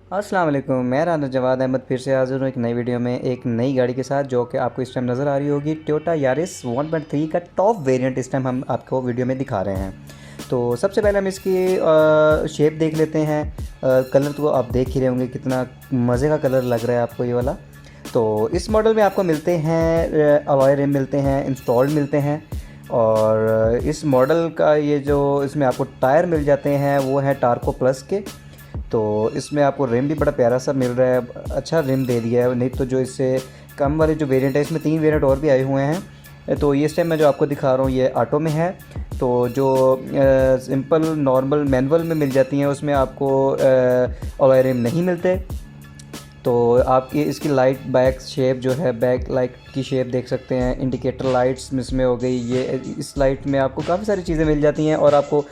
अस्सलाम वालेकुम, मैं राना जवाद अहमद फिर से हाज़िर हूँ एक नई वीडियो में एक नई गाड़ी के साथ, जो कि आपको इस टाइम नज़र आ रही होगी। टोयोटा यारिस 1.3 का टॉप वेरिएंट इस टाइम हम आपको वीडियो में दिखा रहे हैं। तो सबसे पहले हम इसकी शेप देख लेते हैं। कलर तो आप देख ही रहे होंगे, कितना मज़े का कलर लग रहा है आपको ये वाला। तो इस मॉडल में आपको मिलते हैं अलॉय रिम मिलते हैं, इंस्टॉल्ड मिलते हैं। और इस मॉडल का ये जो इसमें आपको टायर मिल जाते हैं वो है टार्को प्लस के। तो इसमें आपको रिम भी बड़ा प्यारा सा मिल रहा है, अच्छा रिम दे दिया है। नहीं तो जो इससे कम वाले जो वेरिएंट है, इसमें 3 वेरिएंट और भी आए हुए हैं। तो ये इस टाइम मैं जो आपको दिखा रहा हूँ ये ऑटो में है। तो जो सिंपल नॉर्मल मैनुअल में मिल जाती हैं उसमें आपको अलॉय रिम नहीं मिलते। तो आपकी इसकी लाइट बैक शेप जो है, बैक लाइट की शेप देख सकते हैं। इंडिकेटर लाइट्स इसमें हो गई, ये इस लाइट में आपको काफ़ी सारी चीज़ें मिल जाती हैं। और आपको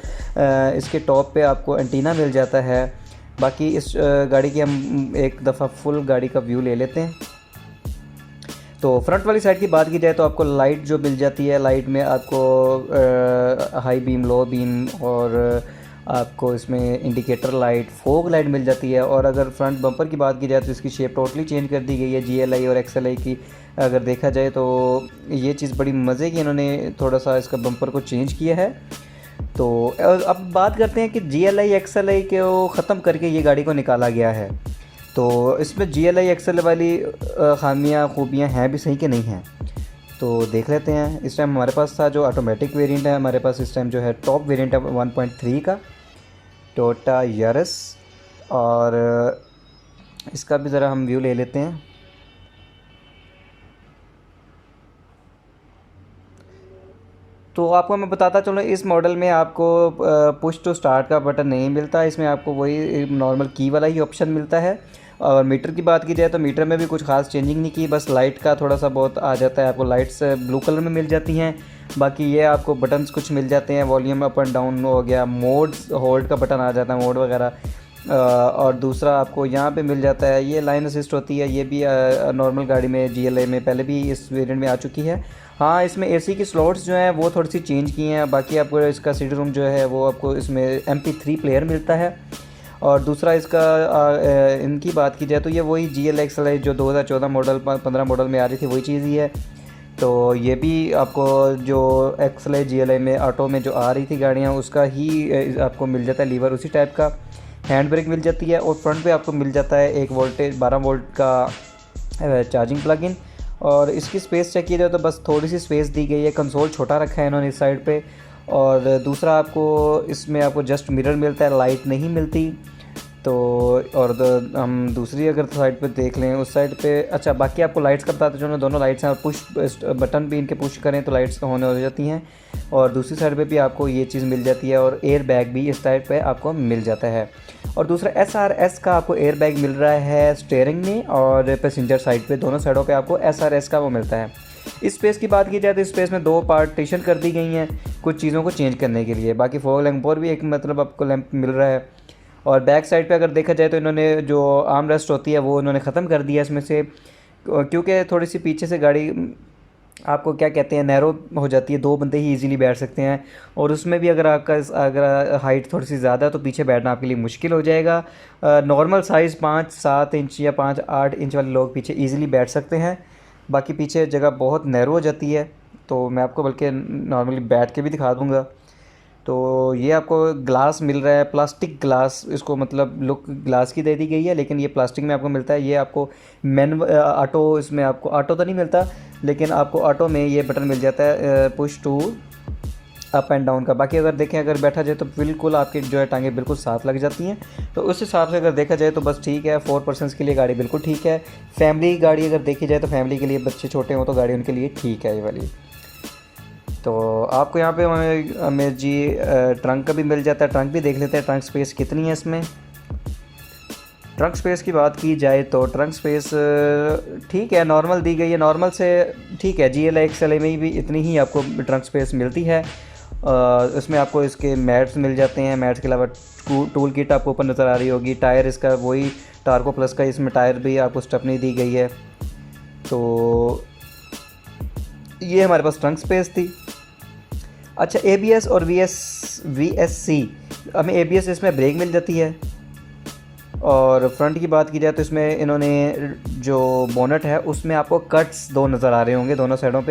इसके टॉप पे आपको एंटीना मिल जाता है। बाकी इस गाड़ी की हम एक दफ़ा फुल गाड़ी का व्यू ले लेते हैं। तो फ्रंट वाली साइड की बात की जाए तो आपको लाइट जो मिल जाती है, लाइट में आपको हाई बीम, लो बीम, और आपको इसमें इंडिकेटर लाइट, फोग लाइट मिल जाती है। और अगर फ्रंट बम्पर की बात की जाए तो इसकी शेप टोटली चेंज कर दी गई है। GLI और XLI की अगर देखा जाए तो ये चीज़ बड़ी मज़े की, इन्होंने थोड़ा सा इसका बम्पर को चेंज किया है। तो अब बात करते हैं कि GLI XLI को ख़त्म करके ये गाड़ी को निकाला गया है। तो इसमें GLI XLI वाली ख़ामियाँ खूबियाँ हैं भी सही कि नहीं हैं, तो देख लेते हैं। इस टाइम हमारे पास था जो ऑटोमेटिक वेरिएंट है, हमारे पास इस टाइम जो है टॉप वेरिएंट है 1.3 का टोयोटा यारिस। और इसका भी ज़रा हम व्यू ले लेते हैं। तो आपको मैं बताता चलूँ, इस मॉडल में आपको पुश टू स्टार्ट का बटन नहीं मिलता। इसमें आपको वही नॉर्मल की वाला ही ऑप्शन मिलता है। और मीटर की बात की जाए तो मीटर में भी कुछ खास चेंजिंग नहीं की, बस लाइट का थोड़ा सा बहुत आ जाता है। आपको लाइट्स ब्लू कलर में मिल जाती हैं। बाकी ये आपको बटन्स कुछ मिल जाते हैं, वॉल्यूम अप एंड डाउन हो गया, मोड होल्ड का बटन आ जाता है, मोड वगैरह। और दूसरा आपको यहाँ पे मिल जाता है ये लाइन असिस्ट होती है। ये भी नॉर्मल गाड़ी में GLI में पहले भी इस वेरिएंट में आ चुकी है। हाँ, इसमें AC की स्लॉट्स जो हैं वो थोड़ी सी चेंज की हैं। बाकी आपको इसका सीट रूम जो है वो आपको इसमें MP3 प्लेयर मिलता है। और दूसरा इसका इनकी बात की जाए तो ये वही GLI XLI जो 2014 मॉडल 15 मॉडल में आ रही थी वही चीज़ ही है। तो ये भी आपको जो XLI GLI में ऑटो में जो आ रही थी गाड़ियाँ उसका ही आपको मिल जाता है लीवर, उसी टाइप का। हैंड ब्रेक मिल जाती है। और फ्रंट पे आपको मिल जाता है 1 वोल्टेज 12 वोल्ट का चार्जिंग प्लग इन। और इसकी स्पेस चेक की जाए तो बस थोड़ी सी स्पेस दी गई है, कंसोल छोटा रखा है इन्होंने इस साइड पे। और दूसरा आपको इसमें आपको जस्ट मिरर मिलता है, लाइट नहीं मिलती। तो और हम दूसरी अगर साइड पे देख लें उस साइड पे, अच्छा बाकी आपको लाइट्स का बताते जो दोनों लाइट्स हैं, और पुश बटन भी इनके पुश करें तो लाइट्स का होने हो जाती हैं। और दूसरी साइड पे भी आपको ये चीज़ मिल जाती है। और एयर बैग भी इस साइड पे आपको मिल जाता है। और दूसरा SRS का आपको एयर बैग मिल रहा है स्टीयरिंग में, और पैसेंजर साइड पे दोनों साइडों पे आपको SRS का वो मिलता है। इस स्पेस की बात की जाए तो इस स्पेस में 2 पार्टीशन कर दी गई हैं कुछ चीज़ों को चेंज करने के लिए। बाकी फॉग लैंप और भी एक मतलब आपको लैंप मिल रहा है। और बैक साइड पे अगर देखा जाए तो इन्होंने जो आर्म रेस्ट होती है वो इन्होंने ख़त्म कर दिया इसमें से, क्योंकि थोड़ी सी पीछे से गाड़ी आपको क्या कहते हैं नैरो हो जाती है, 2 बंदे ही इजीली बैठ सकते हैं। और उसमें भी अगर आपका अगर हाइट थोड़ी सी ज़्यादा है तो पीछे बैठना आपके लिए मुश्किल हो जाएगा। नॉर्मल साइज़ 5-7 इंच या 5-8 इंच वाले लोग पीछे ईज़िली बैठ सकते हैं। बाकी पीछे जगह बहुत नैरो हो जाती है। तो मैं आपको बल्कि नॉर्मली बैठ के भी दिखा दूँगा। तो ये आपको ग्लास मिल रहा है, प्लास्टिक ग्लास, इसको मतलब लुक ग्लास की दे दी गई है, लेकिन ये प्लास्टिक में आपको मिलता है। ये आपको ऑटो, इसमें आपको ऑटो तो नहीं मिलता, लेकिन आपको ऑटो में ये बटन मिल जाता है push to up and down का। बाकी अगर देखें, अगर बैठा जाए तो बिल्कुल आपकी जो है टांगें बिल्कुल साथ लग जाती हैं। तो उस हिसाब से अगर देखा जाए तो बस ठीक है, 4 पर्सन्स के लिए गाड़ी बिल्कुल ठीक है। फैमिली गाड़ी अगर देखी जाए तो फैमिली के लिए, बच्चे छोटे हों तो गाड़ी उनके लिए ठीक है ये वाली। तो आपको यहाँ पे हमें जी ट्रंक का भी मिल जाता है। ट्रंक भी देख लेते हैं, ट्रंक स्पेस कितनी है इसमें। ट्रंक स्पेस की बात की जाए तो ट्रंक स्पेस ठीक है, नॉर्मल दी गई है, नॉर्मल से ठीक है। GLI XLI में भी इतनी ही आपको ट्रंक स्पेस मिलती है। इसमें आपको इसके मैट्स मिल जाते हैं। मैट्स के अलावा टूल किट आपको ऊपर नज़र आ रही होगी। टायर इसका वही टार्को प्लस का, इसमें टायर भी आपको स्टेपनी दी गई है। तो ये हमारे पास ट्रंक स्पेस थी। अच्छा, ABS और VSC, हमें ABS इसमें ब्रेक मिल जाती है। और फ्रंट की बात की जाए तो इसमें इन्होंने जो बोनट है उसमें आपको कट्स दो नज़र आ रहे होंगे, दोनों साइडों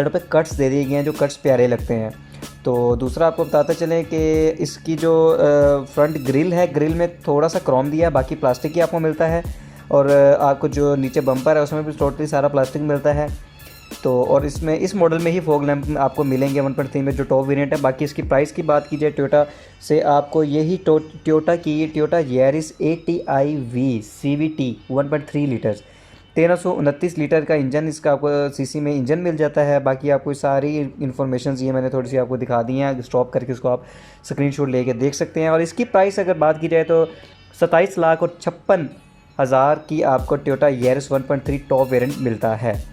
पे कट्स दे दिए गए हैं जो कट्स प्यारे लगते हैं। तो दूसरा आपको बताते चलें कि इसकी जो फ्रंट ग्रिल है, ग्रिल में थोड़ा सा क्रोम दिया है, बाकी प्लास्टिक ही आपको मिलता है। और आपको जो नीचे बम्पर है उसमें भी टोटली सारा प्लास्टिक मिलता है। तो और इसमें इस मॉडल में ही फॉग लैंप आपको मिलेंगे 1.3 में जो टॉप वेरिएंट है। बाकी इसकी प्राइस की बात की जाए टोयोटा से, आपको यही Toyota Yaris ATI-V CVT 1.3 litres 1329 litre का इंजन, इसका आपको सीसी में इंजन मिल जाता है। बाकी आपको सारी इन्फॉर्मेशन ये मैंने थोड़ी सी आपको दिखा दी हैं, स्टॉप करके उसको आप स्क्रीनशॉट लेके देख सकते हैं। और इसकी प्राइस अगर बात की जाए तो 27,56,000 की आपको टोयोटा यारिस 1.3 टॉप वेरिएंट मिलता है।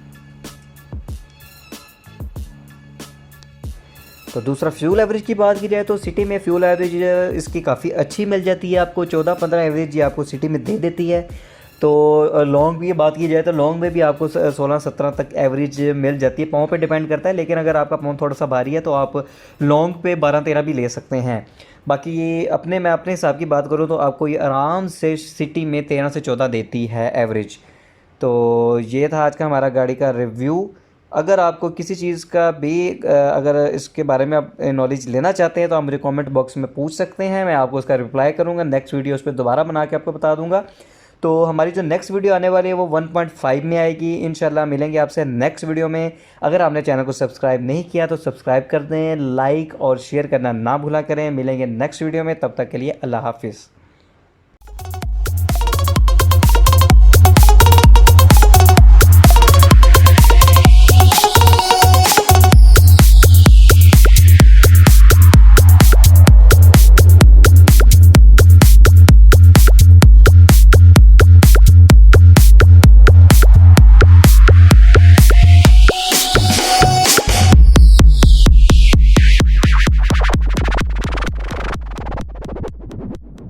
तो दूसरा फ्यूल एवरेज की बात की जाए तो सिटी में फ्यूल एवरेज इसकी काफ़ी अच्छी मिल जाती है, आपको 14-15 एवरेज ये आपको सिटी में दे देती है। तो लॉन्ग भी बात की जाए तो लॉन्ग में भी आपको 16-17 तक एवरेज मिल जाती है, पाँव पे डिपेंड करता है। लेकिन अगर आपका पाँव थोड़ा सा भारी है तो आप लॉन्ग पे 12-13 भी ले सकते हैं। बाकी ये मैं अपने हिसाब की बात करूँ तो आपको ये आराम से सिटी में 13 से 14 देती है एवरेज। तो ये था आज का हमारा गाड़ी का रिव्यू। अगर आपको किसी चीज़ का भी अगर इसके बारे में आप नॉलेज लेना चाहते हैं तो आप मुझे कमेंट बॉक्स में पूछ सकते हैं, मैं आपको उसका रिप्लाई करूँगा। नेक्स्ट वीडियो उस पर दोबारा बना के आपको बता दूँगा। तो हमारी जो नेक्स्ट वीडियो आने वाली है वो 1.5 में आएगी इंशाल्लाह। मिलेंगे आपसे नेक्स्ट वीडियो में। अगर आपने चैनल को सब्सक्राइब नहीं किया तो सब्सक्राइब कर दें, लाइक और शेयर करना ना भूला करें। मिलेंगे नेक्स्ट वीडियो में, तब तक के लिए अल्लाह हाफिज़।